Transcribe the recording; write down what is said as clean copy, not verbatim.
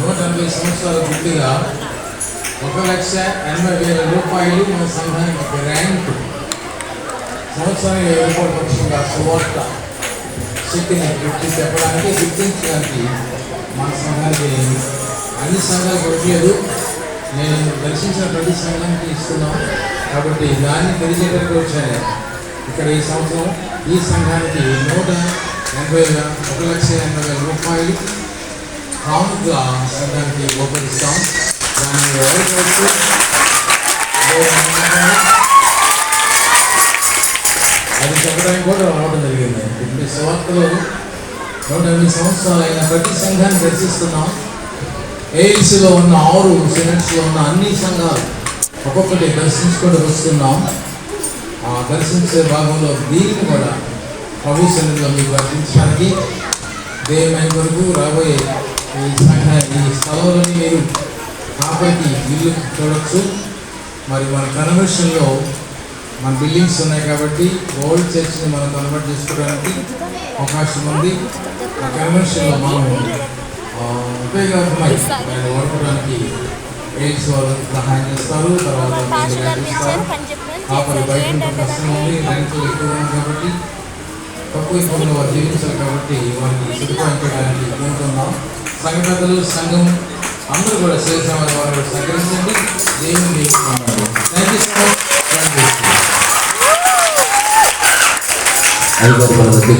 180 సంవత్సరాల గుర్తుగా 1,80,000 రూపాయలు మన సంఘానికి గ్రాంట్ సంవత్సరానికి 1000 రూపాయల పక్షంగా సువార్త శక్తిని చెప్పడానికి గుర్తించడానికి మన సంఘానికి అన్ని సంఘాలకు ఇవ్వట్లేదు. నేను దర్శించిన ప్రతి సంఘానికి ఇస్తున్నాం కాబట్టి దాన్ని తెలియజేయడానికి వచ్చాను. ఇక్కడ ఈ సంవత్సరం ఈ సంఘానికి 1,80,000 రూపాయలు కానుకగా సంఘానికి ఉపకరిస్తాం. దాన్ని అది చెప్పడానికి కూడా రావడం జరిగింది. ఇప్పుడు సువార్తలో 180 సంవత్సరాలైన ప్రతి సంఘాన్ని దర్శిస్తున్నాం. ఏఎల్సీలో ఉన్న 6 సినెట్స్లో ఉన్న అన్ని సంఘాలు ఒక్కొక్కటి దర్శించుకొని వస్తున్నాం. ఆ దర్శించే భాగంలో దీన్ని కూడా ప్రభు సన్నిధిలో మీకు అర్పించడానికి దేవుని వరకు రాబోయే ఈ స్థలంలోని మీరు కాపరికి ఇల్లు చూడవచ్చు. మరి మన కన్వర్షన్లో మన బిల్డింగ్స్ ఉన్నాయి కాబట్టి ఓల్డ్ చర్చ్ని మనం కన్వర్ట్ చేసుకోవడానికి అవకాశం ఉంది. ఆ కన్వర్షన్లో మనం ఉపయోగపడతాయి దాన్ని వాడుకోవడానికి ఎయిడ్స్ వాళ్ళు సహాయం చేస్తారు. తర్వాత కాపరి బయట కష్టం ఉంది, రైతులు ఎక్కువ ఉంది కాబట్టి తక్కువ ఎక్కువగా వారు జీవించాలి కాబట్టి వారిని సదుపాయం చేయడానికి కోరుతున్నాం. సంఘ పెద్దలు సంఘం అందరూ కూడా సేవ వారు సహకరించండి. దేవుని థ్యాంక్ యూ సో మచ్.